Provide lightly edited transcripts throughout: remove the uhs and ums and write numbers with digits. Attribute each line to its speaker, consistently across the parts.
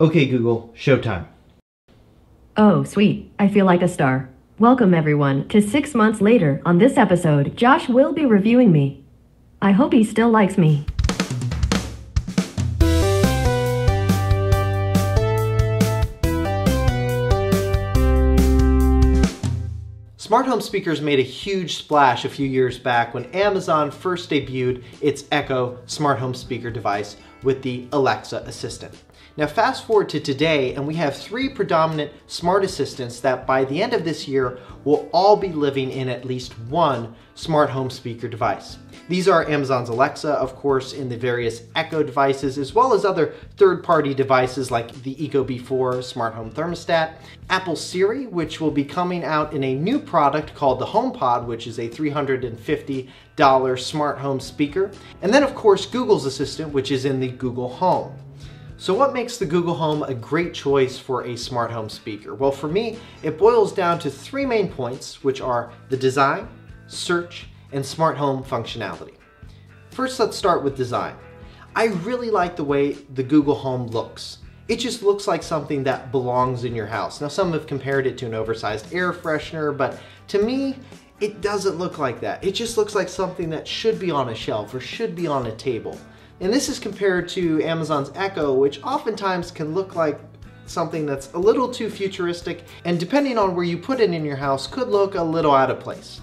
Speaker 1: Okay, Google, showtime.
Speaker 2: Oh, sweet. I feel like a star. Welcome, everyone, to 6 months later. On this episode, Josh will be reviewing me. I hope he still likes me.
Speaker 1: Smart home speakers made a huge splash a few years back when Amazon first debuted its Echo smart home speaker device with the Alexa assistant. Now fast forward to today and we have 3 predominant smart assistants that by the end of this year will all be living in at least one smart home speaker device. These are Amazon's Alexa, of course, in the various Echo devices, as well as other third-party devices like the Ecobee 4 smart home thermostat, Apple Siri, which will be coming out in a new product called the HomePod, which is a $350 smart home speaker, and then of course Google's Assistant, which is in the Google Home. So what makes the Google Home a great choice for a smart home speaker? Well, for me, it boils down to 3 main points, which are the design, search, and smart home functionality. First, let's start with design. I really like the way the Google Home looks. It just looks like something that belongs in your house. Now, some have compared it to an oversized air freshener, but to me, it doesn't look like that. It just looks like something that should be on a shelf or should be on a table. And this is compared to Amazon's Echo, which oftentimes can look like something that's a little too futuristic, and depending on where you put it in your house, could look a little out of place.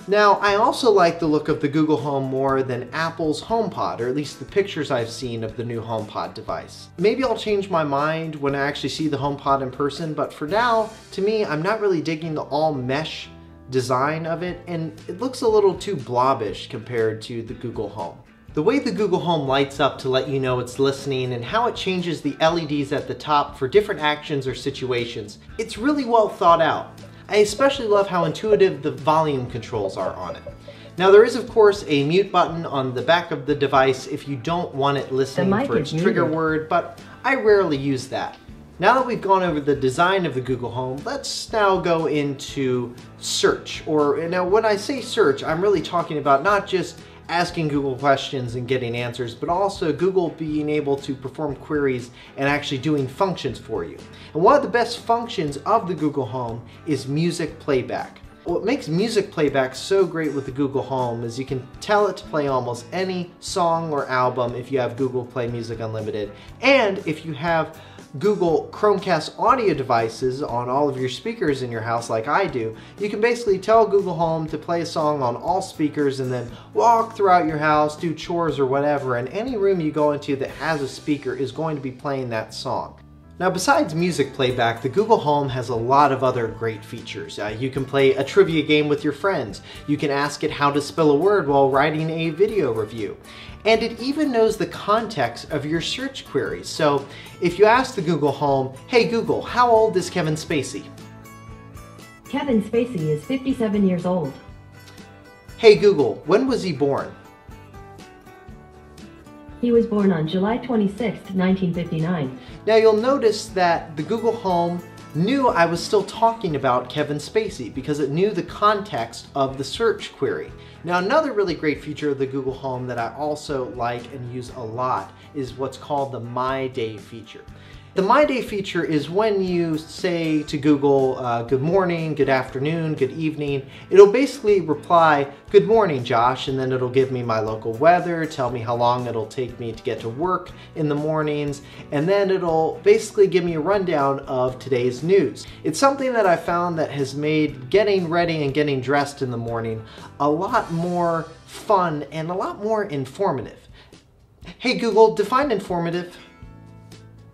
Speaker 1: Now, I also like the look of the Google Home more than Apple's HomePod, or at least the pictures I've seen of the new HomePod device. Maybe I'll change my mind when I actually see the HomePod in person, but for now, to me, I'm not really digging the all mesh design of it, and it looks a little too blobbish compared to the Google Home. The way the Google Home lights up to let you know it's listening and how it changes the LEDs at the top for different actions or situations, it's really well thought out. I especially love how intuitive the volume controls are on it. Now there is of course a mute button on the back of the device if you don't want it listening for its trigger word, but I rarely use that. Now that we've gone over the design of the Google Home, let's now go into search. Now when I say search, I'm really talking about not just asking Google questions and getting answers, but also Google being able to perform queries and actually doing functions for you. And one of the best functions of the Google Home is music playback. What makes music playback so great with the Google Home is you can tell it to play almost any song or album if you have Google Play Music Unlimited. And if you have Google Chromecast audio devices on all of your speakers in your house like I do, you can basically tell Google Home to play a song on all speakers and then walk throughout your house, do chores or whatever, and any room you go into that has a speaker is going to be playing that song. Now besides music playback, the Google Home has a lot of other great features. You can play a trivia game with your friends. You can ask it how to spell a word while writing a video review. And it even knows the context of your search queries. So if you ask the Google Home, "Hey Google, how old is Kevin Spacey?"
Speaker 2: Kevin Spacey is 57 years old.
Speaker 1: "Hey Google, when was he born?"
Speaker 2: He was born on July 26, 1959.
Speaker 1: Now you'll notice that the Google Home knew I was still talking about Kevin Spacey because it knew the context of the search query. Now another really great feature of the Google Home that I also like and use a lot is what's called the My Day feature. The My Day feature is when you say to Google, good morning, good afternoon, good evening, it'll basically reply, "Good morning, Josh," and then it'll give me my local weather, tell me how long it'll take me to get to work in the mornings, and then it'll basically give me a rundown of today's news. It's something that I found that has made getting ready and getting dressed in the morning a lot more fun and a lot more informative. Hey Google, define informative.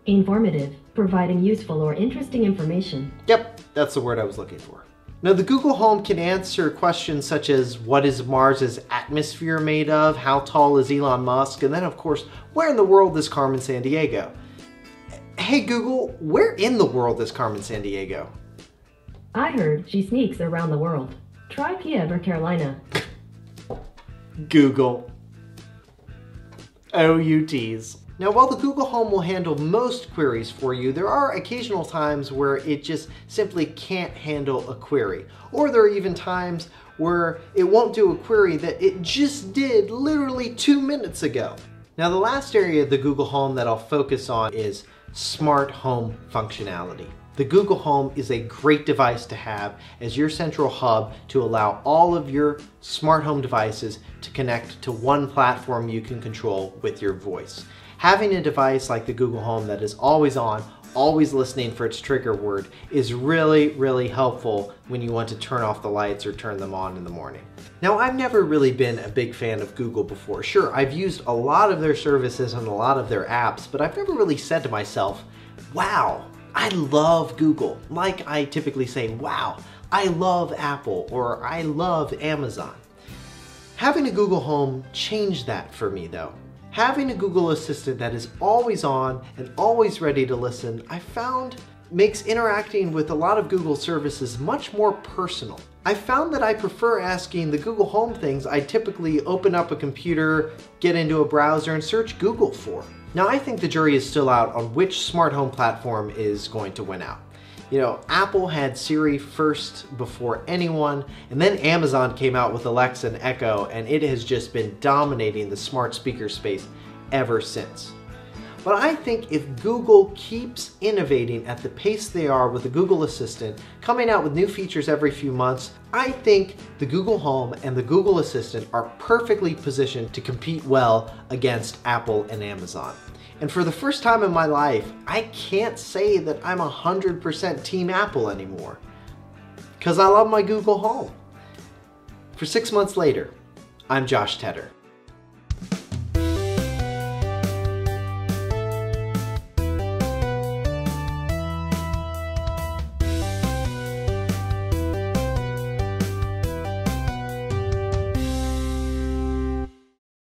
Speaker 2: Informative, providing useful or interesting information.
Speaker 1: Yep, that's the word I was looking for. Now the Google Home can answer questions such as what is Mars's atmosphere made of, how tall is Elon Musk, and then of course, where in the world is Carmen Sandiego? Hey Google, where in the world is Carmen Sandiego?
Speaker 2: I heard she sneaks around the world. Try Kiev or Carolina.
Speaker 1: Google. OUTs. Now, while the Google Home will handle most queries for you, there are occasional times where it just simply can't handle a query. Or there are even times where it won't do a query that it just did literally 2 minutes ago. Now, the last area of the Google Home that I'll focus on is smart home functionality. The Google Home is a great device to have as your central hub to allow all of your smart home devices to connect to one platform you can control with your voice. Having a device like the Google Home that is always on, always listening for its trigger word is really helpful when you want to turn off the lights or turn them on in the morning. Now, I've never really been a big fan of Google before. Sure, I've used a lot of their services and a lot of their apps, but I've never really said to myself, wow, I love Google. Like I typically say, wow, I love Apple or I love Amazon. Having a Google Home changed that for me though. Having a Google Assistant that is always on and always ready to listen, I found makes interacting with a lot of Google services much more personal. I found that I prefer asking the Google Home things I typically open up a computer, get into a browser, and search Google for. Now, I think the jury is still out on which smart home platform is going to win out. You know, Apple had Siri first before anyone, and then Amazon came out with Alexa and Echo, and it has just been dominating the smart speaker space ever since. But I think if Google keeps innovating at the pace they are with the Google Assistant, coming out with new features every few months, I think the Google Home and the Google Assistant are perfectly positioned to compete well against Apple and Amazon. And for the first time in my life, I can't say that I'm 100% Team Apple anymore, because I love my Google Home. For 6 months later, I'm Josh Tedder.